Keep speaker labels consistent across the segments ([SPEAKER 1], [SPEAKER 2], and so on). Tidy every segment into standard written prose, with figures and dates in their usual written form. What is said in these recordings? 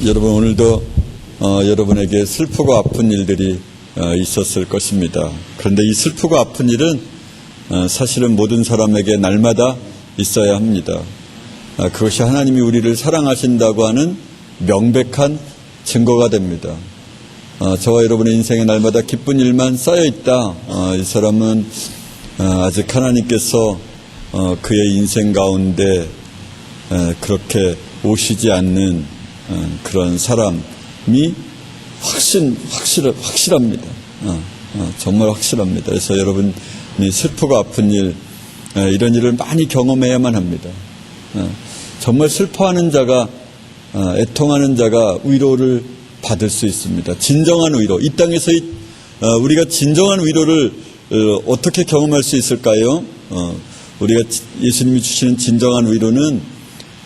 [SPEAKER 1] 여러분 오늘도 여러분에게 슬프고 아픈 일들이 있었을 것입니다. 그런데 이 슬프고 아픈 일은 사실은 모든 사람에게 날마다 있어야 합니다. 그것이 하나님이 우리를 사랑하신다고 하는 명백한 증거가 됩니다. 저와 여러분의 인생에 날마다 기쁜 일만 쌓여있다. 이 사람은 아직 하나님께서 그의 인생 가운데 그렇게 오시지 않는 그런 사람이 확실합니다. 정말 확실합니다. 그래서 여러분이 슬프고 아픈 일, 이런 일을 많이 경험해야만 합니다. 정말 슬퍼하는 자가, 애통하는 자가 위로를 받을 수 있습니다. 진정한 위로. 이 땅에서 우리가 진정한 위로를 어떻게 경험할 수 있을까요? 우리가 예수님이 주시는 진정한 위로는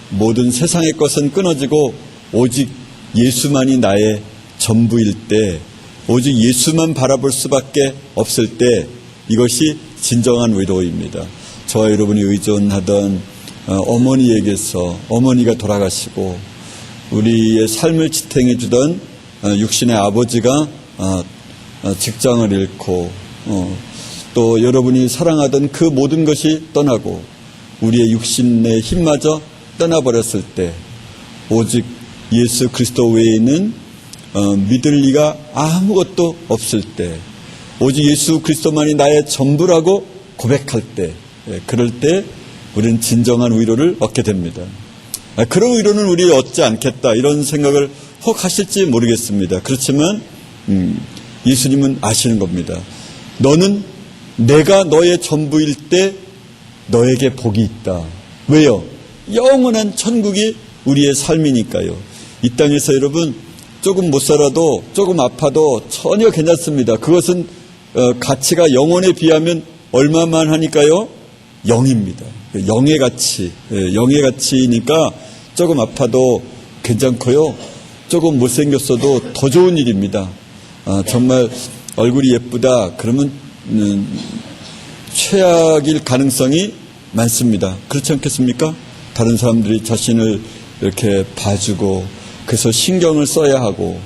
[SPEAKER 1] 모든 세상의 것은 끊어지고 오직 예수만이 나의 전부일 때, 오직 예수만 바라볼 수밖에 없을 때, 이것이 진정한 위로입니다. 저와 여러분이 의존하던 어머니에게서 어머니가 돌아가시고 우리의 삶을 지탱해 주던 육신의 아버지가 직장을 잃고 또 여러분이 사랑하던 그 모든 것이 떠나고 우리의 육신의 힘마저 떠나버렸을 때, 오직 예수 그리스도 외에는 믿을 리가 아무것도 없을 때, 오직 예수 그리스도만이 나의 전부라고 고백할 때, 그럴 때 우리는 진정한 위로를 얻게 됩니다. 그런 위로는 우리 얻지 않겠다, 이런 생각을 혹 하실지 모르겠습니다. 그렇지만 예수님은 아시는 겁니다. 너는 내가 너의 전부일 때 너에게 복이 있다. 왜요? 영원한 천국이 우리의 삶이니까요. 이 땅에서 여러분 조금 못 살아도, 조금 아파도 전혀 괜찮습니다. 그것은 가치가 영혼에 비하면 얼마만 하니까요? 0입니다. 영의 가치, 영의 가치니까 조금 아파도 괜찮고요. 조금 못생겼어도 더 좋은 일입니다. 정말 얼굴이 예쁘다 그러면 최악일 가능성이 많습니다. 그렇지 않겠습니까? 다른 사람들이 자신을 이렇게 봐주고 그래서 신경을 써야 하고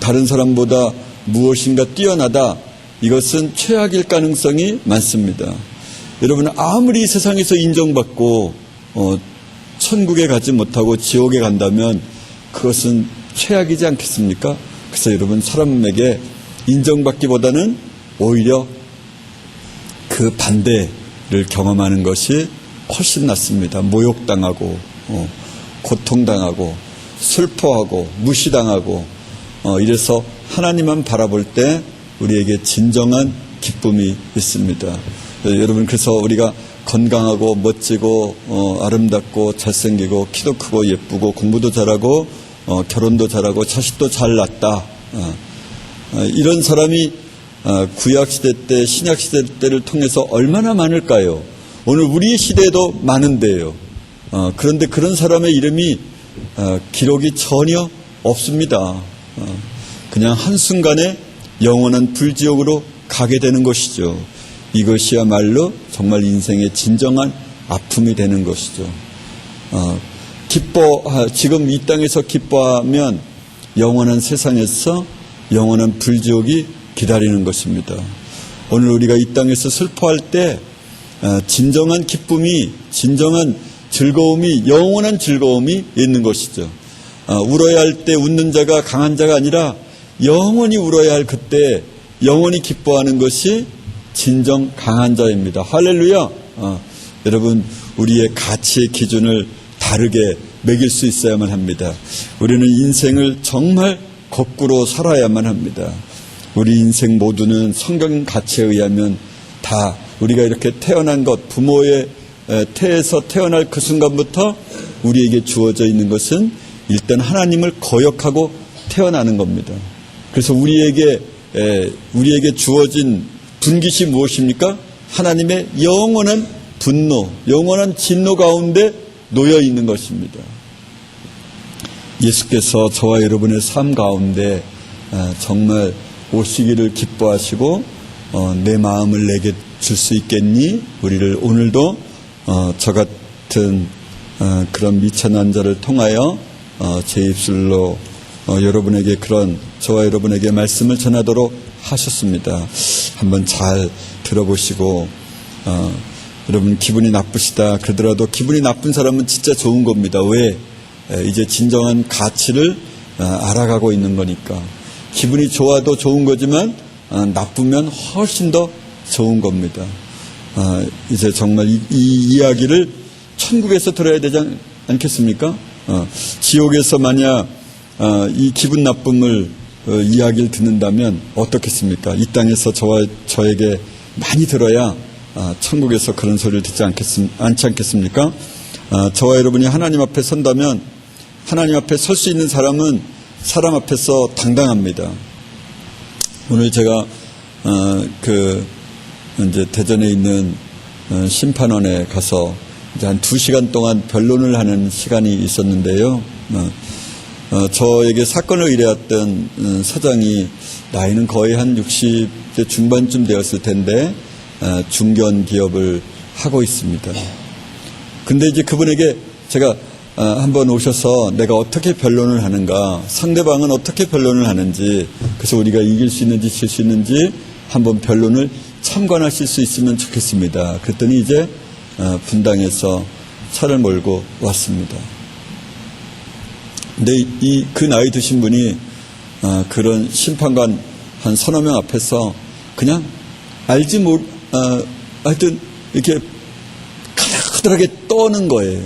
[SPEAKER 1] 다른 사람보다 무엇인가 뛰어나다, 이것은 최악일 가능성이 많습니다. 여러분 아무리 세상에서 인정받고 천국에 가지 못하고 지옥에 간다면 그것은 최악이지 않겠습니까? 그래서 여러분 사람에게 인정받기보다는 오히려 그 반대를 경험하는 것이 훨씬 낫습니다. 모욕당하고 고통당하고 슬퍼하고 무시당하고 이래서 하나님만 바라볼 때 우리에게 진정한 기쁨이 있습니다. 여러분 그래서 우리가 건강하고 멋지고 아름답고 잘생기고 키도 크고 예쁘고 공부도 잘하고 결혼도 잘하고 자식도 잘 낳았다, 이런 사람이 구약시대 때 신약시대 때를 통해서 얼마나 많을까요? 오늘 우리 시대에도 많은데요. 그런데 그런 사람의 이름이 기록이 전혀 없습니다. 그냥 한순간에 영원한 불지옥으로 가게 되는 것이죠. 이것이야말로 정말 인생의 진정한 아픔이 되는 것이죠. 지금 이 땅에서 기뻐하면 영원한 세상에서 영원한 불지옥이 기다리는 것입니다. 오늘 우리가 이 땅에서 슬퍼할 때 진정한 기쁨이, 진정한 즐거움이, 영원한 즐거움이 있는 것이죠. 울어야 할 때 웃는 자가 강한 자가 아니라 영원히 울어야 할 그때 영원히 기뻐하는 것이 진정 강한 자입니다. 할렐루야. 여러분 우리의 가치의 기준을 다르게 매길 수 있어야만 합니다. 우리는 인생을 정말 거꾸로 살아야만 합니다. 우리 인생 모두는 성경 가치에 의하면 다 우리가 이렇게 태어난 것, 부모의 태에서 태어날 그 순간부터 우리에게 주어져 있는 것은 일단 하나님을 거역하고 태어나는 겁니다. 그래서 우리에게 주어진 분깃이 무엇입니까? 하나님의 영원한 분노, 영원한 진노 가운데 놓여 있는 것입니다. 예수께서 저와 여러분의 삶 가운데 정말 오시기를 기뻐하시고 내 마음을 내게 줄 수 있겠니? 우리를 오늘도 저 같은 그런 미천한 자를 통하여 제 입술로 여러분에게 저와 여러분에게 말씀을 전하도록 하셨습니다. 한번 잘 들어보시고 여러분 기분이 나쁘시다 그러더라도 기분이 나쁜 사람은 진짜 좋은 겁니다. 왜? 이제 진정한 가치를 알아가고 있는 거니까. 기분이 좋아도 좋은 거지만 나쁘면 훨씬 더 좋은 겁니다. 이제 정말 이 이야기를 천국에서 들어야 되지 않겠습니까? 지옥에서 만약 이 기분 나쁨을 이야기를 듣는다면 어떻겠습니까? 이 땅에서 저에게 많이 들어야 천국에서 그런 소리를 듣지 않지 않겠습니까? 저와 여러분이 하나님 앞에 선다면 하나님 앞에 설 수 있는 사람은 사람 앞에서 당당합니다. 오늘 제가 이제 대전에 있는 심판원에 가서 이제 한 2시간 동안 변론을 하는 시간이 있었는데요. 저에게 사건을 의뢰했던 사장이 나이는 거의 한 60대 중반쯤 되었을 텐데 중견 기업을 하고 있습니다. 근데 이제 그분에게 제가 한번 오셔서 내가 어떻게 변론을 하는가, 상대방은 어떻게 변론을 하는지, 그래서 우리가 이길 수 있는지 질 수 있는지 한번 변론을 참관하실 수 있으면 좋겠습니다. 그랬더니 이제 분당에서 차를 몰고 왔습니다. 근데 그 나이 드신 분이 그런 심판관 한 서너 명 앞에서 그냥 하여튼 이렇게 카드하게 떠는 거예요.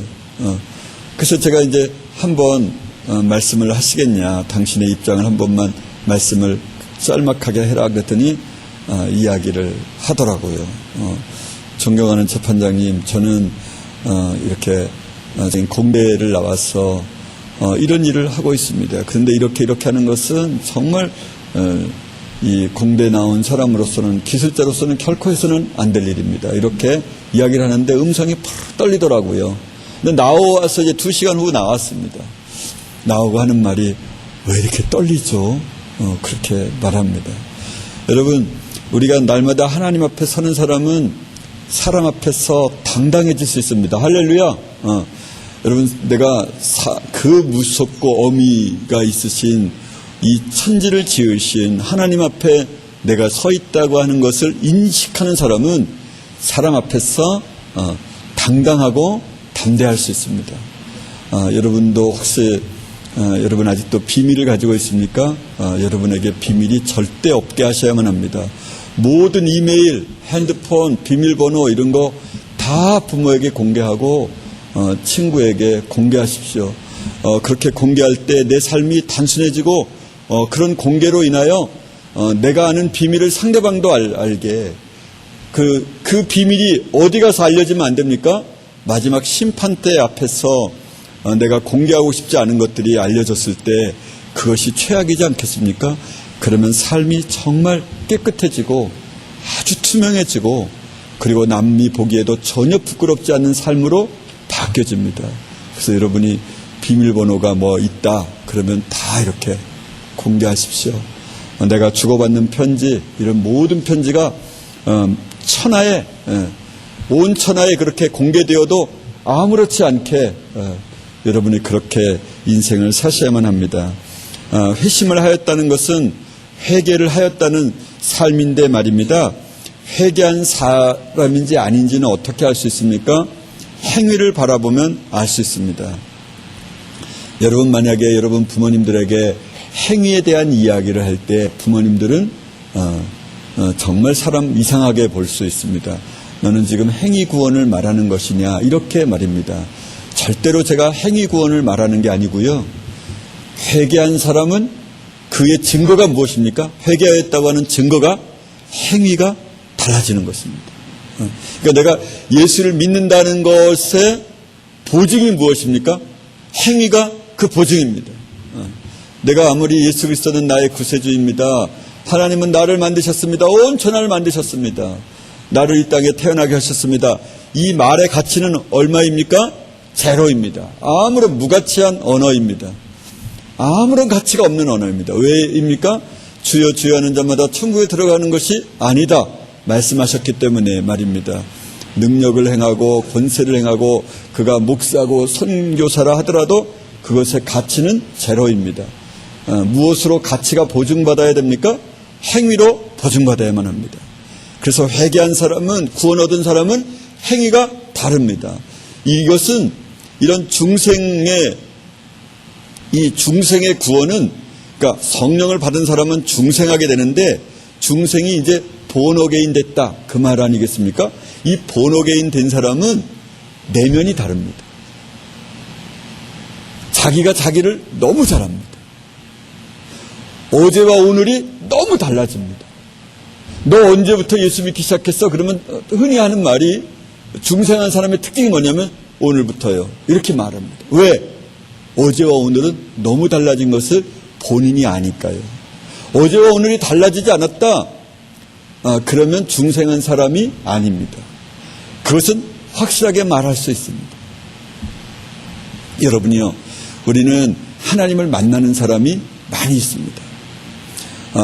[SPEAKER 1] 그래서 제가 이제 한번 말씀을 하시겠냐, 당신의 입장을 한 번만 말씀을 짤막하게 해라 그랬더니 이야기를 하더라고요. 존경하는 재판장님, 저는 이렇게 공대를 나와서 이런 일을 하고 있습니다. 그런데 이렇게 하는 것은 정말 이 공대 나온 사람으로서는, 기술자로서는 결코 해서는 안 될 일입니다. 이렇게 이야기를 하는데 음성이 팍 떨리더라고요. 근데 나와서 이제 2시간 후 나왔습니다. 나오고 하는 말이 왜 이렇게 떨리죠? 그렇게 말합니다. 여러분, 우리가 날마다 하나님 앞에 서는 사람은 사람 앞에서 당당해질 수 있습니다. 할렐루야! 여러분, 내가 그 무섭고 어미가 있으신 이 천지를 지으신 하나님 앞에 내가 서 있다고 하는 것을 인식하는 사람은 사람 앞에서 당당하고 담대할 수 있습니다. 여러분도 혹시 여러분 아직도 비밀을 가지고 있습니까? 여러분에게 비밀이 절대 없게 하셔야만 합니다. 모든 이메일, 핸드폰, 비밀번호 이런 거 다 부모에게 공개하고 친구에게 공개하십시오. 그렇게 공개할 때 내 삶이 단순해지고 그런 공개로 인하여 내가 아는 비밀을 상대방도 알게, 그 비밀이 어디 가서 알려지면 안 됩니까? 마지막 심판대 앞에서 내가 공개하고 싶지 않은 것들이 알려졌을 때 그것이 최악이지 않겠습니까? 그러면 삶이 정말 깨끗해지고 아주 투명해지고, 그리고 남이 보기에도 전혀 부끄럽지 않는 삶으로 바뀌어집니다. 그래서 여러분이 비밀번호가 뭐 있다 그러면 다 이렇게 공개하십시오. 내가 주고받는 편지, 이런 모든 편지가 천하에, 온 천하에 그렇게 공개되어도 아무렇지 않게 여러분이 그렇게 인생을 사셔야만 합니다. 회심을 하였다는 것은 회개를 하였다는 삶인데 말입니다. 회개한 사람인지 아닌지는 어떻게 알 수 있습니까? 행위를 바라보면 알 수 있습니다. 여러분, 만약에 여러분 부모님들에게 행위에 대한 이야기를 할 때 부모님들은 정말 사람 이상하게 볼 수 있습니다. 너는 지금 행위 구원을 말하는 것이냐, 이렇게 말입니다. 절대로 제가 행위 구원을 말하는 게 아니고요. 회개한 사람은 그의 증거가 무엇입니까? 회개하였다고 하는 증거가 행위가 달라지는 것입니다. 그러니까 내가 예수를 믿는다는 것의 보증이 무엇입니까? 행위가 그 보증입니다. 내가 아무리 예수 그리스도는 나의 구세주입니다, 하나님은 나를 만드셨습니다, 온 천하를 만드셨습니다, 나를 이 땅에 태어나게 하셨습니다, 이 말의 가치는 얼마입니까? 제로입니다. 아무런 무가치한 언어입니다. 아무런 가치가 없는 언어입니다. 왜입니까? 주여 주여 하는 자마다 천국에 들어가는 것이 아니다 말씀하셨기 때문에 말입니다. 능력을 행하고 권세를 행하고 그가 목사고 선교사라 하더라도 그것의 가치는 제로입니다. 무엇으로 가치가 보증받아야 됩니까? 행위로 보증받아야만 합니다. 그래서 회개한 사람은, 구원 얻은 사람은 행위가 다릅니다. 이것은 이런 중생의 구원은, 그러니까 성령을 받은 사람은 중생하게 되는데, 중생이 이제 본어게인 됐다, 그 말 아니겠습니까? 이 본어게인 된 사람은 내면이 다릅니다. 자기가 자기를 너무 잘합니다. 어제와 오늘이 너무 달라집니다. 너 언제부터 예수 믿기 시작했어? 그러면 흔히 하는 말이, 중생한 사람의 특징이 뭐냐면 오늘부터요, 이렇게 말합니다. 왜? 어제와 오늘은 너무 달라진 것을 본인이 아니까요. 어제와 오늘이 달라지지 않았다, 그러면 중생한 사람이 아닙니다. 그것은 확실하게 말할 수 있습니다. 여러분이요, 우리는 하나님을 만나는 사람이 많이 있습니다.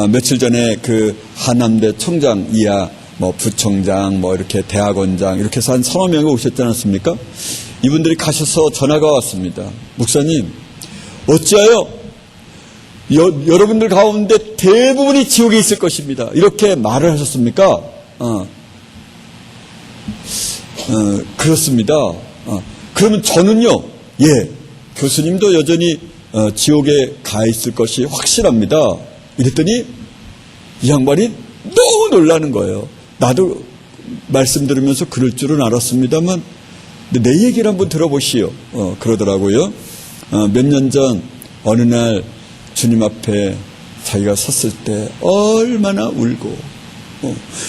[SPEAKER 1] 며칠 전에 그 하남대 총장 이하 부총장 이렇게 대학원장 이렇게 해서 한 3~4명이 오셨지 않았습니까? 이분들이 가셔서 전화가 왔습니다. 목사님, 어찌하여 여러분들 가운데 대부분이 지옥에 있을 것입니다, 이렇게 말을 하셨습니까? 그렇습니다. 그러면 저는요, 예, 교수님도 여전히 지옥에 가 있을 것이 확실합니다. 이랬더니 이 양반이 너무 놀라는 거예요. 나도 말씀 들으면서 그럴 줄은 알았습니다만 내 얘기를 한번 들어보시오. 그러더라고요. 몇 년 전 어느 날 주님 앞에 자기가 섰을 때 얼마나 울고,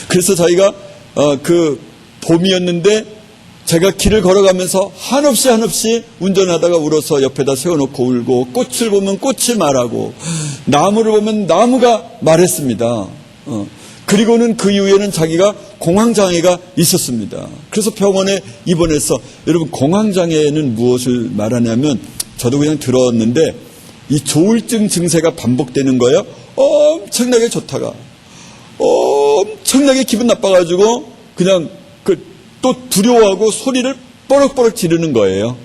[SPEAKER 1] 그래서 자기가 그 봄이었는데 제가 길을 걸어가면서 한없이 운전하다가 울어서 옆에다 세워놓고 울고, 꽃을 보면 꽃이 말하고, 나무를 보면 나무가 말했습니다. 그리고는 그 이후에는 자기가 공황장애가 있었습니다. 그래서 병원에 입원해서, 여러분 공황장애는 무엇을 말하냐면, 저도 그냥 들었는데 이 조울증 증세가 반복되는 거예요. 엄청나게 좋다가 엄청나게 기분 나빠가지고 그냥 또 두려워하고 소리를 뻐럭뻐럭 지르는 거예요.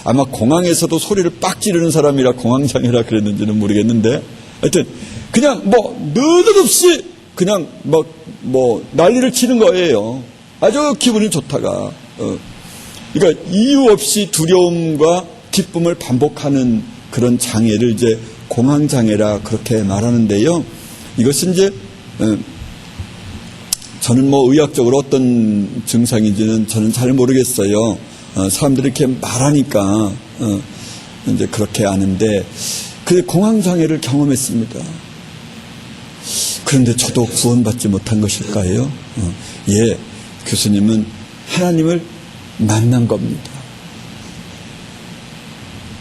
[SPEAKER 1] 아마 공항에서도 소리를 빡 지르는 사람이라 공황장애라 그랬는지는 모르겠는데, 하여튼 그냥 느닷없이 그냥 난리를 치는 거예요. 아주 기분이 좋다가. 그러니까 이유 없이 두려움과 기쁨을 반복하는 그런 장애를 이제 공황장애라 그렇게 말하는데요. 이것은 이제 저는 의학적으로 어떤 증상인지는 저는 잘 모르겠어요. 사람들이 이렇게 말하니까 이제 그렇게 아는데, 그 공황장애를 경험했습니다. 그런데 저도 구원받지 못한 것일까요? 예, 교수님은 하나님을 만난 겁니다.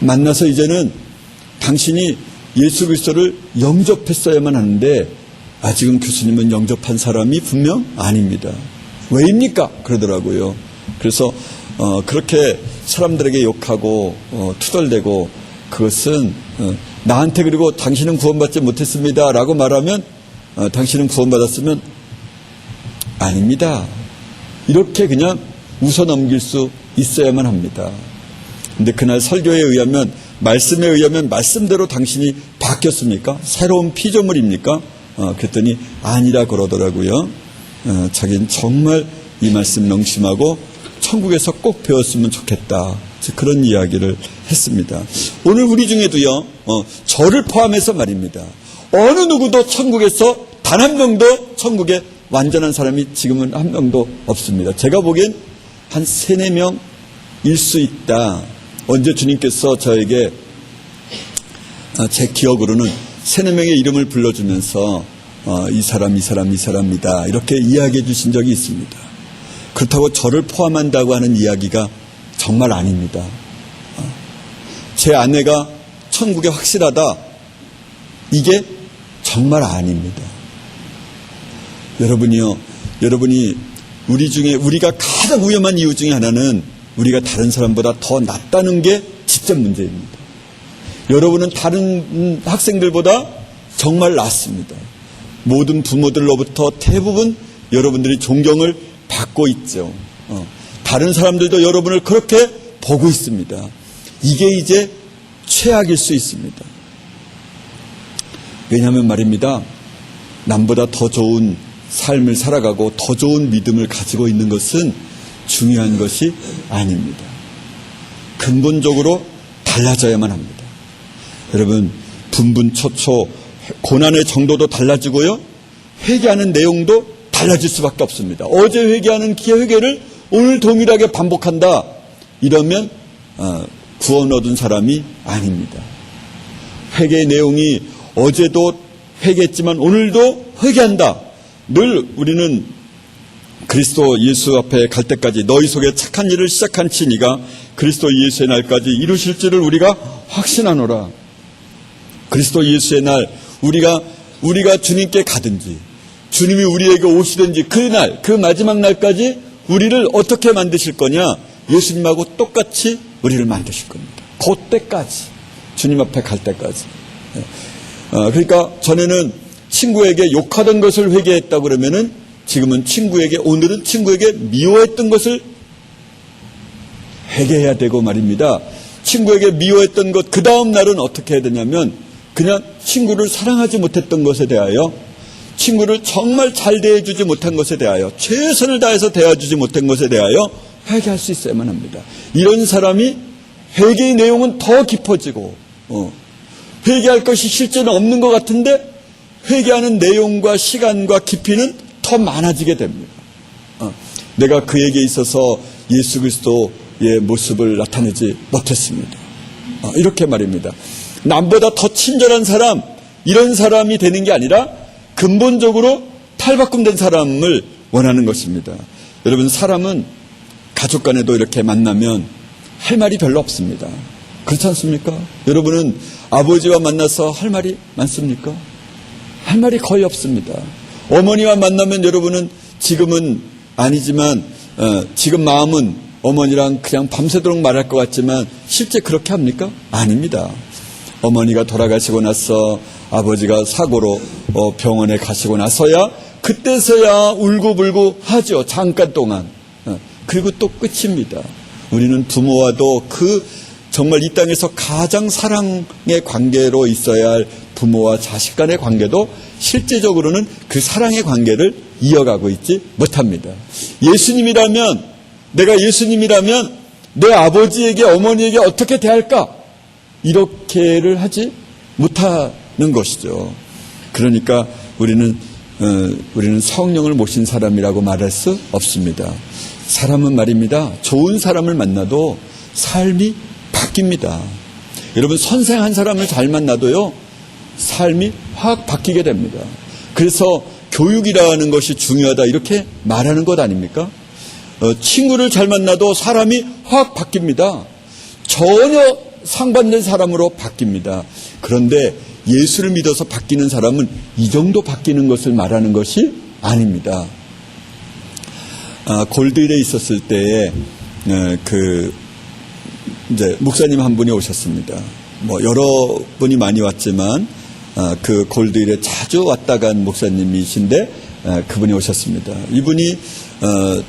[SPEAKER 1] 만나서 이제는 당신이 예수 그리스도를 영접했어야만 하는데, 아직은 교수님은 영접한 사람이 분명 아닙니다. 왜입니까? 그러더라고요. 그래서 그렇게 사람들에게 욕하고 투덜대고, 그것은 나한테 그리고 당신은 구원받지 못했습니다 라고 말하면, 당신은 구원받았으면 아닙니다, 이렇게 그냥 웃어넘길 수 있어야만 합니다. 근데 그날 설교에 의하면, 말씀에 의하면 말씀대로 당신이 바뀌었습니까? 새로운 피조물입니까? 그랬더니 아니라 그러더라고요. 자기는 정말 이 말씀 명심하고 천국에서 꼭 배웠으면 좋겠다, 그런 이야기를 했습니다. 오늘 우리 중에도요, 저를 포함해서 말입니다, 어느 누구도 천국에서 단 한 명도 천국에 완전한 사람이 지금은 한 명도 없습니다. 제가 보기엔 한 3~4명일 수 있다. 언제 주님께서 저에게 제 기억으로는 3~4명의 이름을 불러주면서 이 사람이다 이렇게 이야기해 주신 적이 있습니다. 그렇다고 저를 포함한다고 하는 이야기가 정말 아닙니다. 제 아내가 천국에 확실하다, 이게 정말 아닙니다. 여러분이 우리 중에, 우리가 가장 위험한 이유 중에 하나는 우리가 다른 사람보다 더 낫다는 게 진짜 문제입니다. 여러분은 다른 학생들보다 정말 낫습니다. 모든 부모들로부터 대부분 여러분들이 존경을 받고 있죠. 다른 사람들도 여러분을 그렇게 보고 있습니다. 이게 이제 최악일 수 있습니다. 왜냐하면 말입니다. 남보다 더 좋은 삶을 살아가고 더 좋은 믿음을 가지고 있는 것은 중요한 것이 아닙니다. 근본적으로 달라져야만 합니다. 여러분, 분분초초 고난의 정도도 달라지고요, 회개하는 내용도 달라질 수밖에 없습니다. 어제 회개하는 회개를 오늘 동일하게 반복한다, 이러면 구원 얻은 사람이 아닙니다. 회개의 내용이 어제도 회개했지만 오늘도 회개한다. 늘 우리는 그리스도 예수 앞에 갈 때까지 너희 속에 착한 일을 시작한 이가 그리스도 예수의 날까지 이루실 줄을 우리가 확신하노라. 그리스도 예수의 날, 우리가 주님께 가든지 주님이 우리에게 오시든지 그날, 그 마지막 날까지 우리를 어떻게 만드실 거냐? 예수님하고 똑같이 우리를 만드실 겁니다. 그때까지, 주님 앞에 갈 때까지. 그러니까 전에는 친구에게 욕하던 것을 회개했다 그러면은 지금은 오늘은 친구에게 미워했던 것을 회개해야 되고 말입니다. 친구에게 미워했던 것, 그 다음 날은 어떻게 해야 되냐면 그냥 친구를 사랑하지 못했던 것에 대하여, 친구를 정말 잘 대해주지 못한 것에 대하여, 최선을 다해서 대해주지 못한 것에 대하여 회개할 수 있어야만 합니다. 이런 사람이 회개의 내용은 더 깊어지고, 회개할 것이 실제는 없는 것 같은데 회개하는 내용과 시간과 깊이는 더 많아지게 됩니다. 내가 그에게 있어서 예수 그리스도의 모습을 나타내지 못했습니다. 이렇게 말입니다. 남보다 더 친절한 사람, 이런 사람이 되는 게 아니라 근본적으로 탈바꿈된 사람을 원하는 것입니다. 여러분, 사람은 가족 간에도 이렇게 만나면 할 말이 별로 없습니다. 그렇지 않습니까? 여러분은 아버지와 만나서 할 말이 많습니까? 할 말이 거의 없습니다. 어머니와 만나면 여러분은 지금은 아니지만 지금 마음은 어머니랑 그냥 밤새도록 말할 것 같지만 실제 그렇게 합니까? 아닙니다. 어머니가 돌아가시고 나서 아버지가 사고로 병원에 가시고 나서야 그때서야 울고불고 하죠. 잠깐 동안. 그리고 또 끝입니다. 우리는 부모와도 정말 이 땅에서 가장 사랑의 관계로 있어야 할 부모와 자식 간의 관계도 실제적으로는 그 사랑의 관계를 이어가고 있지 못합니다. 내가 예수님이라면 내 아버지에게, 어머니에게 어떻게 대할까? 이렇게를 하지 못하는 것이죠. 그러니까 우리는 성령을 모신 사람이라고 말할 수 없습니다. 사람은 말입니다. 좋은 사람을 만나도 삶이 바뀝니다. 여러분, 선생한 사람을 잘 만나도요, 삶이 확 바뀌게 됩니다. 그래서 교육이라는 것이 중요하다, 이렇게 말하는 것 아닙니까? 친구를 잘 만나도 사람이 확 바뀝니다. 전혀 상반된 사람으로 바뀝니다. 그런데 예수를 믿어서 바뀌는 사람은 이 정도 바뀌는 것을 말하는 것이 아닙니다. 골드힐에 있었을 때에 이제 목사님 한 분이 오셨습니다. 여러 분이 많이 왔지만 그 골드힐에 자주 왔다 간 목사님이신데 그분이 오셨습니다. 이분이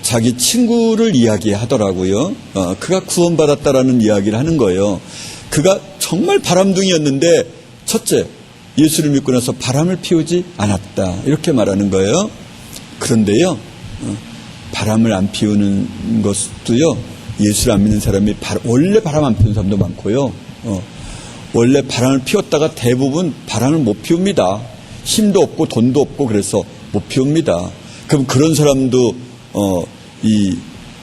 [SPEAKER 1] 자기 친구를 이야기하더라고요. 그가 구원받았다라는 이야기를 하는 거예요. 그가 정말 바람둥이였는데 첫째, 예수를 믿고 나서 바람을 피우지 않았다, 이렇게 말하는 거예요. 그런데요, 바람을 안 피우는 것도요, 예수를 안 믿는 사람이 원래 바람 안 피우는 사람도 많고요. 원래 바람을 피웠다가 대부분 바람을 못 피웁니다. 힘도 없고 돈도 없고 그래서 못 피웁니다. 그럼 그런 사람도 이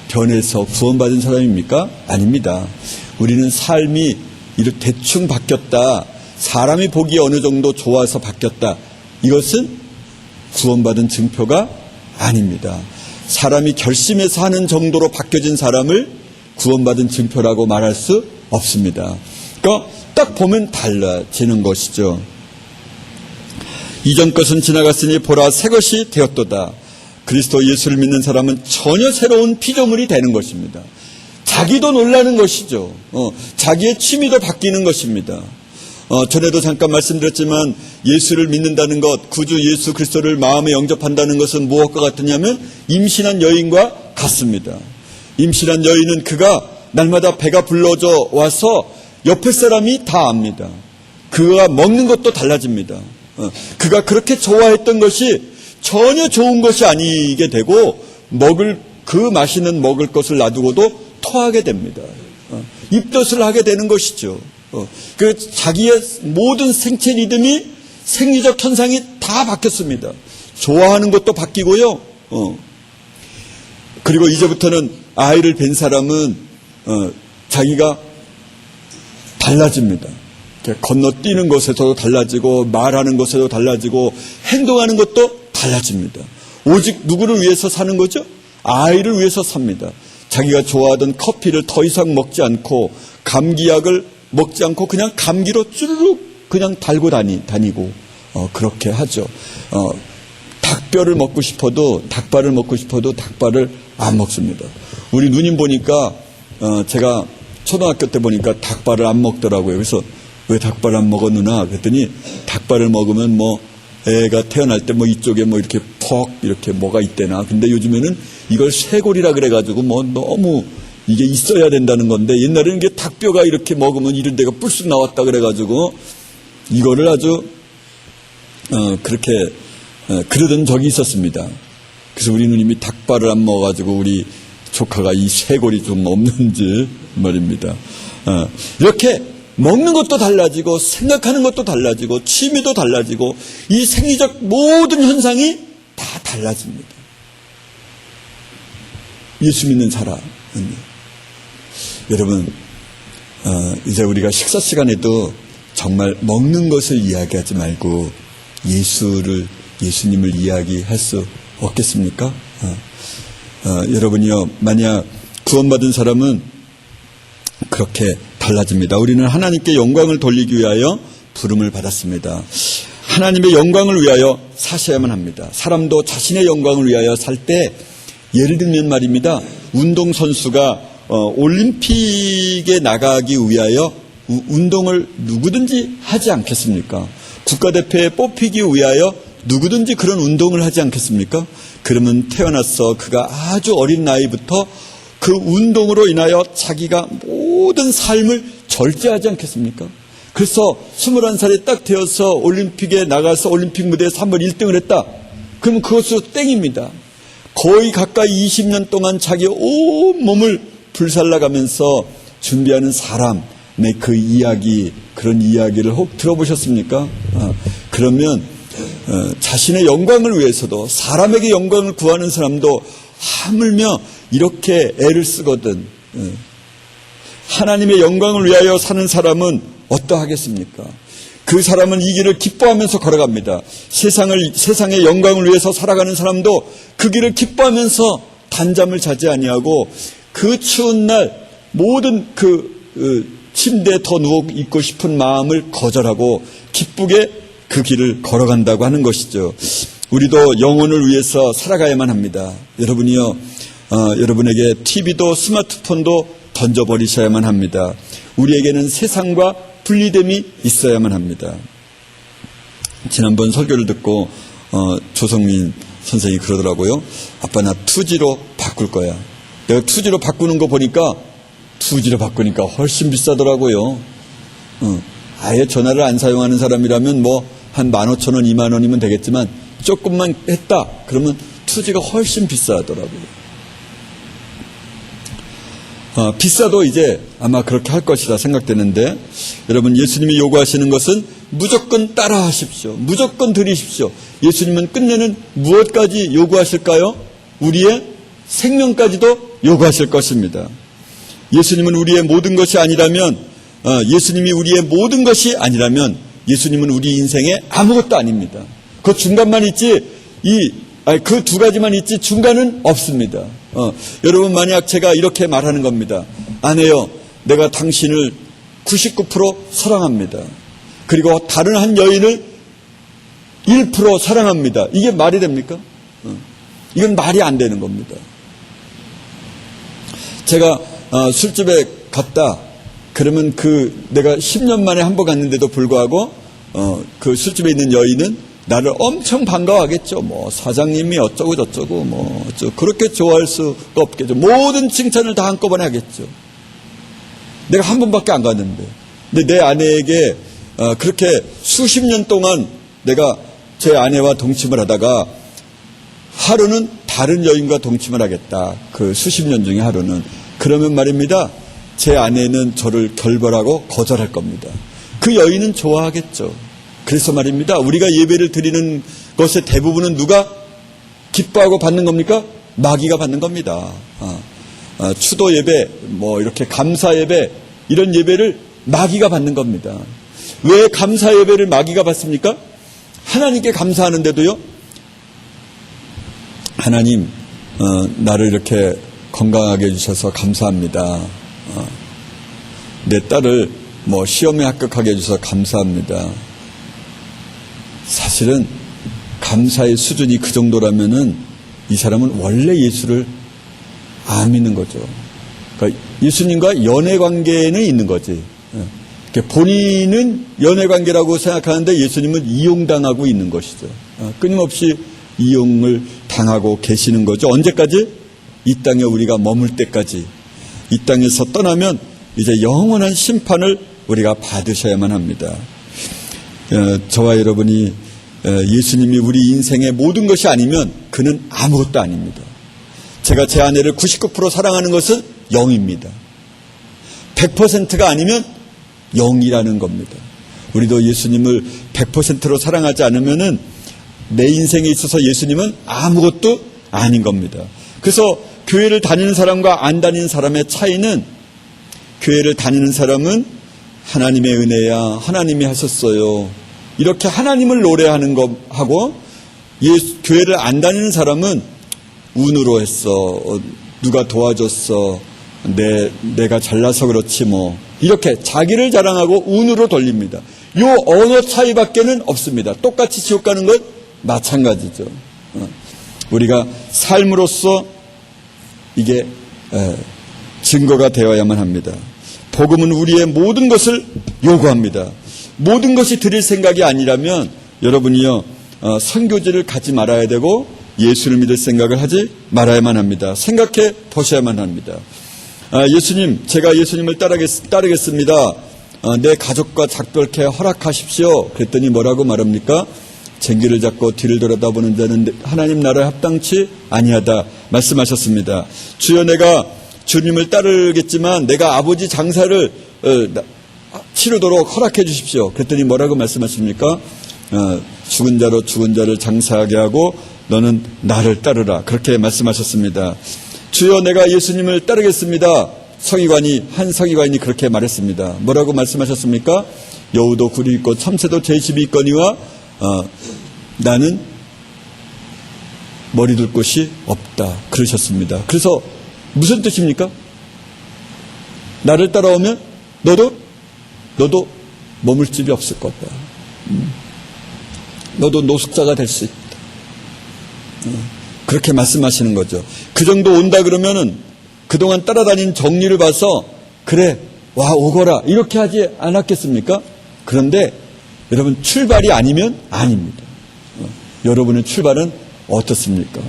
[SPEAKER 1] 변해서 구원받은 사람입니까? 아닙니다. 우리는 삶이 이렇게 대충 바뀌었다, 사람이 보기에 어느 정도 좋아서 바뀌었다, 이것은 구원받은 증표가 아닙니다. 사람이 결심해서 하는 정도로 바뀌어진 사람을 구원받은 증표라고 말할 수 없습니다. 그러니까 딱 보면 달라지는 것이죠. 이전 것은 지나갔으니 보라, 새 것이 되었도다. 그리스도 예수를 믿는 사람은 전혀 새로운 피조물이 되는 것입니다. 자기도 놀라는 것이죠. 자기의 취미도 바뀌는 것입니다. 전에도 잠깐 말씀드렸지만 예수를 믿는다는 것, 구주 예수 그리스도를 마음에 영접한다는 것은 무엇과 같으냐면 임신한 여인과 같습니다. 임신한 여인은 그가 날마다 배가 불러져 와서 옆에 사람이 다 압니다. 그가 먹는 것도 달라집니다. 그가 그렇게 좋아했던 것이 전혀 좋은 것이 아니게 되고 그 맛있는 먹을 것을 놔두고도 토하게 됩니다. 입덧을 하게 되는 것이죠. 그 자기의 모든 생체 리듬이 생리적 현상이 다 바뀌었습니다. 좋아하는 것도 바뀌고요. 그리고 이제부터는 아이를 뵌 사람은 자기가 달라집니다. 건너뛰는 것에서도 달라지고 말하는 것에도 달라지고 행동하는 것도 달라집니다. 오직 누구를 위해서 사는 거죠? 아이를 위해서 삽니다. 자기가 좋아하던 커피를 더 이상 먹지 않고 감기약을 먹지 않고 그냥 감기로 쭈르륵 그냥 달고 다니고 그렇게 하죠. 닭발을 먹고 싶어도 닭발을 안 먹습니다. 우리 누님 보니까 제가 초등학교 때 보니까 닭발을 안 먹더라고요. 그래서 왜 닭발을 안 먹어 누나? 그랬더니 닭발을 먹으면 뭐 애가 태어날 때 뭐 이쪽에 뭐 이렇게 퍽 이렇게 뭐가 있대나. 근데 요즘에는 이걸 쇄골이라 그래가지고 뭐 너무 이게 있어야 된다는 건데 옛날에는 이게 닭뼈가 이렇게 먹으면 이런 데가 뿔쑥 나왔다 그래가지고 이거를 아주 그렇게 그러던 적이 있었습니다. 그래서 우리 누님이 닭발을 안 먹어가지고 우리 조카가 이 쇄골이 좀 없는지 말입니다. 이렇게 먹는 것도 달라지고 생각하는 것도 달라지고 취미도 달라지고 이 생리적 모든 현상이 다 달라집니다. 예수 믿는 사람. 여러분 이제 우리가 식사 시간에도 정말 먹는 것을 이야기하지 말고 예수님을 이야기할 수 없겠습니까? 여러분이요, 만약 구원받은 사람은 그렇게 달라집니다. 우리는 하나님께 영광을 돌리기 위하여 부름을 받았습니다. 하나님의 영광을 위하여 사셔야만 합니다. 사람도 자신의 영광을 위하여 살 때 예를 들면 말입니다. 운동선수가 올림픽에 나가기 위하여 운동을 누구든지 하지 않겠습니까? 국가대표에 뽑히기 위하여 누구든지 그런 운동을 하지 않겠습니까? 그러면 태어나서 그가 아주 어린 나이부터 그 운동으로 인하여 자기가 모든 삶을 절제하지 않겠습니까? 그래서 21살에 딱 되어서 올림픽에 나가서 올림픽 무대에서 한번 1등을 했다. 그러면 그것으로 땡입니다. 거의 가까이 20년 동안 자기 온 몸을 불살라가면서 준비하는 사람의 그 이야기, 그런 이야기를 혹 들어보셨습니까? 그러면 자신의 영광을 위해서도 사람에게 영광을 구하는 사람도 하물며 이렇게 애를 쓰거든. 하나님의 영광을 위하여 사는 사람은 어떠하겠습니까? 그 사람은 이 길을 기뻐하면서 걸어갑니다. 세상의 영광을 위해서 살아가는 사람도 그 길을 기뻐하면서 단잠을 자지 아니하고 그 추운 날 모든 침대에 더 누워 있고 싶은 마음을 거절하고 기쁘게 그 길을 걸어간다고 하는 것이죠. 우리도 영혼을 위해서 살아가야만 합니다. 여러분이요, 여러분에게 TV도 스마트폰도 던져버리셔야만 합니다. 우리에게는 세상과 분리됨이 있어야만 합니다. 지난번 설교를 듣고 조성민 선생님이 그러더라고요. 아빠 나 2G로 바꿀 거야. 내가 2G로 바꾸는 거 보니까 2G로 바꾸니까 훨씬 비싸더라고요. 아예 전화를 안 사용하는 사람이라면 뭐 한 15,000원, 20,000원이면 되겠지만 조금만 했다 그러면 2G가 훨씬 비싸더라고요. 비싸도 이제 아마 그렇게 할 것이라 생각되는데, 여러분 예수님이 요구하시는 것은 무조건 따라 하십시오. 무조건 드리십시오. 예수님은 끝내는 무엇까지 요구하실까요? 우리의 생명까지도 요구하실 것입니다. 예수님은 우리의 모든 것이 아니라면, 예수님이 우리의 모든 것이 아니라면 예수님은 우리 인생에 아무것도 아닙니다. 그 중간만 있지 그 두 가지만 있지 중간은 없습니다. 여러분 만약 제가 이렇게 말하는 겁니다. 아내요, 내가 당신을 99% 사랑합니다. 그리고 다른 한 여인을 1% 사랑합니다. 이게 말이 됩니까? 이건 말이 안 되는 겁니다. 제가 술집에 갔다 그러면 내가 10년 만에 한 번 갔는데도 불구하고 그 술집에 있는 여인은 나를 엄청 반가워하겠죠. 뭐 사장님이 어쩌고 저쩌고 뭐 그렇게 좋아할 수가 없겠죠. 모든 칭찬을 다 한꺼번에 하겠죠. 내가 한 번밖에 안 갔는데. 근데 내 아내에게 그렇게 수십 년 동안 내가 제 아내와 동침을 하다가 하루는 다른 여인과 동침을 하겠다. 그 수십 년 중에 하루는. 그러면 말입니다. 제 아내는 저를 결벌하고 거절할 겁니다. 그 여인은 좋아하겠죠. 그래서 말입니다. 우리가 예배를 드리는 것의 대부분은 누가 기뻐하고 받는 겁니까? 마귀가 받는 겁니다. 추도 예배, 이렇게 감사 예배, 이런 예배를 마귀가 받는 겁니다. 왜 감사 예배를 마귀가 받습니까? 하나님께 감사하는데도요, 하나님, 나를 이렇게 건강하게 해주셔서 감사합니다. 내 딸을 시험에 합격하게 해주셔서 감사합니다. 사실은 감사의 수준이 그 정도라면은 이 사람은 원래 예수를 안 믿는 거죠. 그러니까 예수님과 연애 관계는 있는 거지. 본인은 연애 관계라고 생각하는데 예수님은 이용당하고 있는 것이죠. 끊임없이 이용을 당하고 계시는 거죠. 언제까지? 이 땅에 우리가 머물 때까지. 이 땅에서 떠나면 이제 영원한 심판을 우리가 받으셔야만 합니다. 저와 여러분이 예수님이 우리 인생의 모든 것이 아니면 그는 아무것도 아닙니다. 제가 제 아내를 99% 사랑하는 것은 0입니다. 100%가 아니면 0이라는 겁니다. 우리도 예수님을 100%로 사랑하지 않으면은 내 인생에 있어서 예수님은 아무것도 아닌 겁니다. 그래서 교회를 다니는 사람과 안 다니는 사람의 차이는, 교회를 다니는 사람은 하나님의 은혜야, 하나님이 하셨어요, 이렇게 하나님을 노래하는 거하고, 교회를 안 다니는 사람은 운으로 했어, 누가 도와줬어, 내가 잘나서 그렇지 이렇게 자기를 자랑하고 운으로 돌립니다. 요 언어 차이밖에는 없습니다. 똑같이 지옥 가는 것 마찬가지죠. 우리가 삶으로써 이게 증거가 되어야만 합니다. 복음은 우리의 모든 것을 요구합니다. 모든 것이 드릴 생각이 아니라면 여러분이요, 선교지를 가지 말아야 되고 예수를 믿을 생각을 하지 말아야만 합니다. 생각해 보셔야만 합니다. 예수님, 제가 예수님을 따르겠습니다. 내 가족과 작별케 허락하십시오. 그랬더니 뭐라고 말합니까? 쟁기를 잡고 뒤를 돌아다보는 자는 하나님 나라에 합당치 아니하다 말씀하셨습니다. 주여, 내가 주님을 따르겠지만 내가 아버지 장사를 치르도록 허락해 주십시오. 그랬더니 뭐라고 말씀하십니까? 죽은 자로 죽은 자를 장사하게 하고 너는 나를 따르라. 그렇게 말씀하셨습니다. 주여, 내가 예수님을 따르겠습니다. 한 서기관이 그렇게 말했습니다. 뭐라고 말씀하셨습니까? 여우도 굴이 있고 참새도 제 집이 있거니와 나는 머리 둘 곳이 없다. 그러셨습니다. 그래서 무슨 뜻입니까? 나를 따라오면 너도 머물 집이 없을 거다. 너도 노숙자가 될 수 있다. 그렇게 말씀하시는 거죠. 그 정도 온다 그러면은 그동안 따라다닌 정리를 봐서 그래, 와, 오거라, 이렇게 하지 않았겠습니까? 그런데 여러분, 출발이 아니면 아닙니다. 여러분의 출발은 어떻습니까?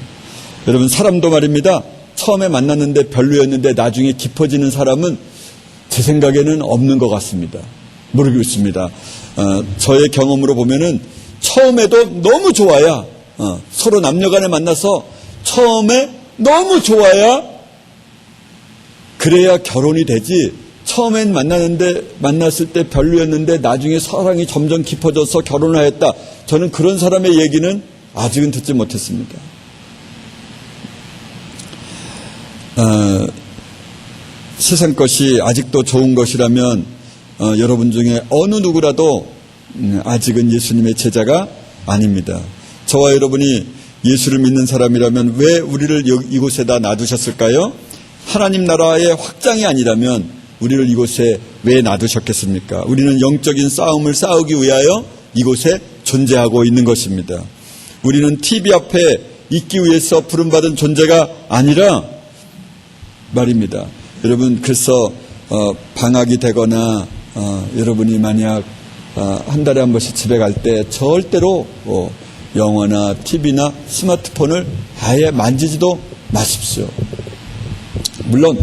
[SPEAKER 1] 여러분, 사람도 말입니다. 처음에 만났는데 별로였는데 나중에 깊어지는 사람은 제 생각에는 없는 것 같습니다. 모르겠습니다. 저의 경험으로 보면은 처음에도 너무 좋아야, 서로 남녀간에 만나서 처음에 너무 좋아야 그래야 결혼이 되지, 처음엔 만났을 때 별로였는데 나중에 사랑이 점점 깊어져서 결혼을 했다. 저는 그런 사람의 얘기는 아직은 듣지 못했습니다. 세상 것이 아직도 좋은 것이라면 여러분 중에 어느 누구라도 아직은 예수님의 제자가 아닙니다. 저와 여러분이 예수를 믿는 사람이라면 왜 우리를 이곳에다 놔두셨을까요? 하나님 나라의 확장이 아니라면 우리를 이곳에 왜 놔두셨겠습니까? 우리는 영적인 싸움을 싸우기 위하여 이곳에 존재하고 있는 것입니다. 우리는 TV 앞에 있기 위해서 부름받은 존재가 아니라 말입니다. 여러분, 그래서 방학이 되거나 여러분이 만약 한 달에 한 번씩 집에 갈 때 절대로 영화나 TV나 스마트폰을 아예 만지지도 마십시오. 물론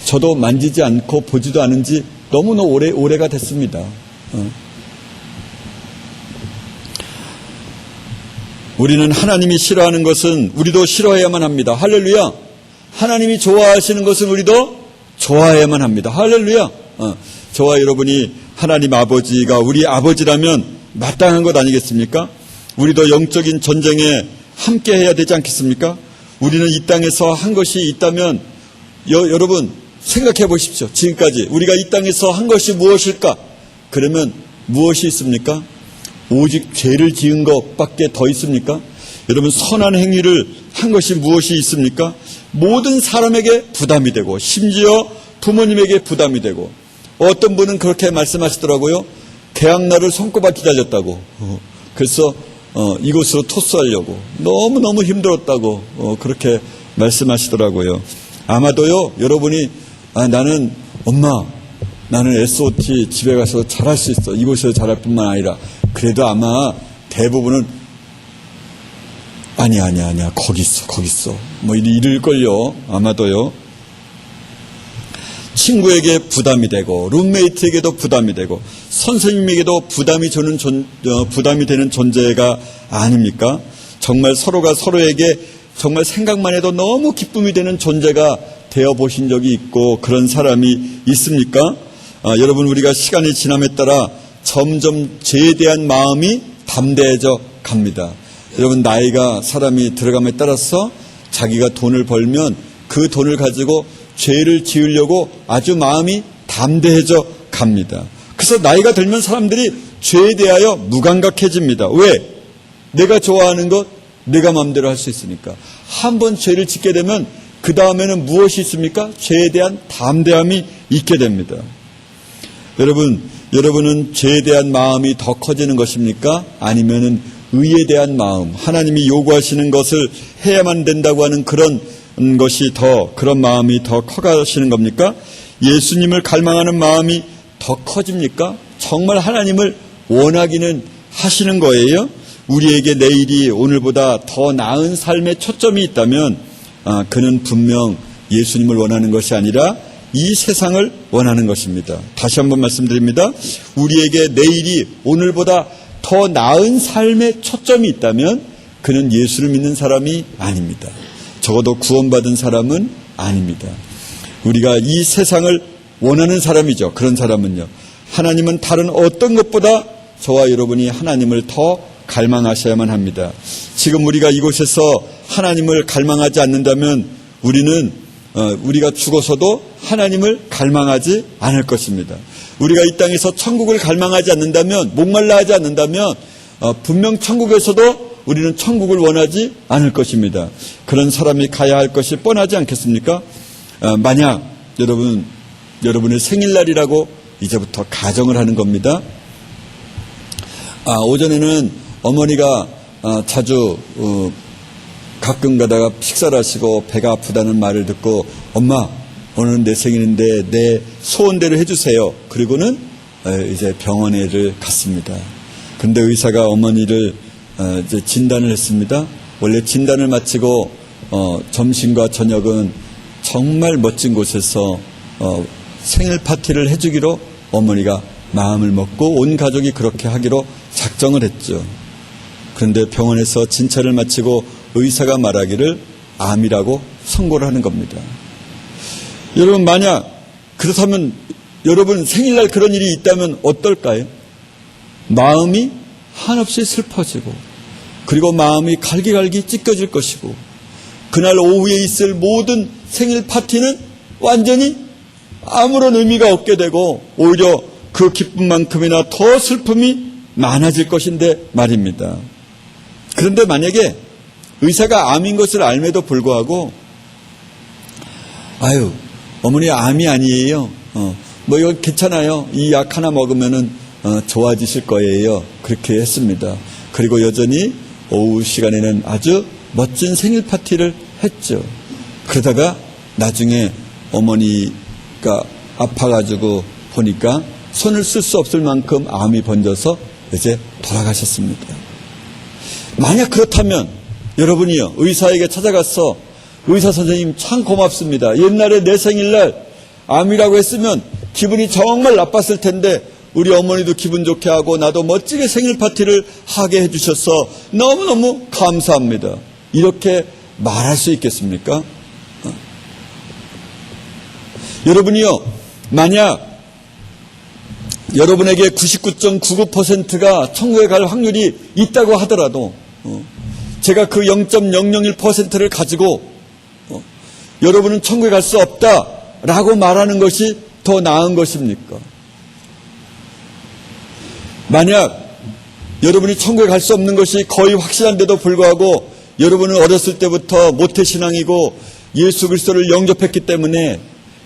[SPEAKER 1] 저도 만지지 않고 보지도 않은 지 너무너무 오래가 됐습니다. 우리는 하나님이 싫어하는 것은 우리도 싫어해야만 합니다. 할렐루야. 하나님이 좋아하시는 것은 우리도 좋아해야만 합니다. 할렐루야. 저와 여러분이 하나님 아버지가 우리 아버지라면 마땅한 것 아니겠습니까? 우리도 영적인 전쟁에 함께 해야 되지 않겠습니까? 우리는 이 땅에서 한 것이 있다면 여러분 생각해 보십시오. 지금까지 우리가 이 땅에서 한 것이 무엇일까? 그러면 무엇이 있습니까? 오직 죄를 지은 것밖에 더 있습니까? 여러분 선한 행위를 한 것이 무엇이 있습니까? 모든 사람에게 부담이 되고 심지어 부모님에게 부담이 되고 어떤 분은 그렇게 말씀하시더라고요. 개학날을 손꼽아 기다렸다고. 그래서 이곳으로 토스하려고 너무너무 힘들었다고 그렇게 말씀하시더라고요. 아마도요 여러분이 나는 SOT 집에 가서 잘할 수 있어. 이곳에서 잘할 뿐만 아니라 그래도 아마 대부분은 아니야 거기 있어 뭐 이럴걸요. 아마도요. 친구에게 부담이 되고 룸메이트에게도 부담이 되고 선생님에게도 부담이 되는 존재가 아닙니까? 정말 서로가 서로에게 정말 생각만 해도 너무 기쁨이 되는 존재가 되어보신 적이 있고 그런 사람이 있습니까? 여러분 우리가 시간이 지남에 따라 점점 죄에 대한 마음이 담대해져 갑니다. 여러분 나이가 사람이 들어감에 따라서 자기가 돈을 벌면 그 돈을 가지고 죄를 지으려고 아주 마음이 담대해져 갑니다. 그래서 나이가 들면 사람들이 죄에 대하여 무감각해집니다. 왜? 내가 좋아하는 것 내가 마음대로 할 수 있으니까. 한번 죄를 짓게 되면 그 다음에는 무엇이 있습니까? 죄에 대한 담대함이 있게 됩니다. 여러분은 죄에 대한 마음이 더 커지는 것입니까? 아니면은 의에 대한 마음, 하나님이 요구하시는 것을 해야만 된다고 하는 그런 마음이 더 커가시는 겁니까? 예수님을 갈망하는 마음이 더 커집니까? 정말 하나님을 원하기는 하시는 거예요? 우리에게 내일이 오늘보다 더 나은 삶의 초점이 있다면 그는 분명 예수님을 원하는 것이 아니라 이 세상을 원하는 것입니다. 다시 한번 말씀드립니다. 우리에게 내일이 오늘보다 더 나은 삶의 초점이 있다면 그는 예수를 믿는 사람이 아닙니다. 적어도 구원받은 사람은 아닙니다. 우리가 이 세상을 원하는 사람이죠. 그런 사람은요. 하나님은 다른 어떤 것보다 저와 여러분이 하나님을 더 갈망하셔야만 합니다. 지금 우리가 이곳에서 하나님을 갈망하지 않는다면 우리가 죽어서도 하나님을 갈망하지 않을 것입니다. 우리가 이 땅에서 천국을 갈망하지 않는다면, 목말라 하지 않는다면 분명 천국에서도 우리는 천국을 원하지 않을 것입니다. 그런 사람이 가야 할 것이 뻔하지 않겠습니까? 만약 여러분의 생일날이라고 이제부터 가정을 하는 겁니다. 오전에는 어머니가 자주 가끔 가다가 식사를 하시고 배가 아프다는 말을 듣고 엄마 오늘은 내 생일인데 내 소원대로 해주세요. 그리고는 이제 병원에를 갔습니다. 그런데 의사가 어머니를 이제 진단을 했습니다. 원래 진단을 마치고 점심과 저녁은 정말 멋진 곳에서 생일 파티를 해주기로 어머니가 마음을 먹고 온 가족이 그렇게 하기로 작정을 했죠. 그런데 병원에서 진찰을 마치고 의사가 말하기를 암이라고 선고를 하는 겁니다. 여러분 만약 그렇다면 여러분 생일날 그런 일이 있다면 어떨까요? 마음이 한없이 슬퍼지고 그리고 마음이 갈기갈기 찢겨질 것이고 그날 오후에 있을 모든 생일 파티는 완전히 아무런 의미가 없게 되고 오히려 그 기쁨만큼이나 더 슬픔이 많아질 것인데 말입니다. 그런데 만약에 의사가 암인 것을 알매도 불구하고 어머니 암이 아니에요. 뭐 이거 괜찮아요. 이 약 하나 먹으면은 좋아지실 거예요. 그렇게 했습니다. 그리고 여전히 오후 시간에는 아주 멋진 생일 파티를 했죠. 그러다가 나중에 어머니가 아파가지고 보니까 손을 쓸 수 없을 만큼 암이 번져서 이제 돌아가셨습니다. 만약 그렇다면 여러분이요 의사에게 찾아가서 의사 선생님 참 고맙습니다. 옛날에 내 생일날 암이라고 했으면 기분이 정말 나빴을 텐데 우리 어머니도 기분 좋게 하고 나도 멋지게 생일 파티를 하게 해주셔서 너무너무 감사합니다. 이렇게 말할 수 있겠습니까? 여러분이요, 만약 여러분에게 99.99%가 천국에 갈 확률이 있다고 하더라도 제가 그 0.001%를 가지고 여러분은 천국에 갈 수 없다라고 말하는 것이 더 나은 것입니까? 만약 여러분이 천국에 갈 수 없는 것이 거의 확실한데도 불구하고 여러분은 어렸을 때부터 모태신앙이고 예수 그리스도를 영접했기 때문에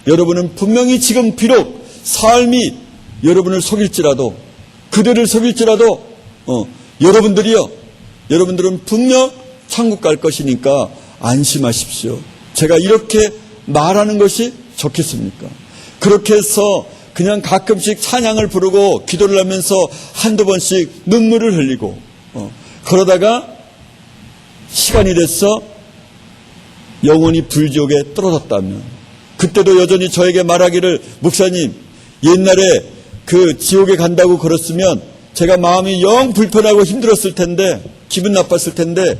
[SPEAKER 1] 여러분은 분명히 지금 비록 삶이 여러분을 속일지라도 그들을 속일지라도 여러분들은 분명 천국 갈 것이니까 안심하십시오. 제가 이렇게 말하는 것이 좋겠습니까? 그렇게 해서 그냥 가끔씩 찬양을 부르고 기도를 하면서 한두 번씩 눈물을 흘리고 그러다가 시간이 돼서 영혼이 불지옥에 떨어졌다면 그때도 여전히 저에게 말하기를 목사님 옛날에 그 지옥에 간다고 그랬으면 제가 마음이 영 불편하고 힘들었을 텐데 기분 나빴을 텐데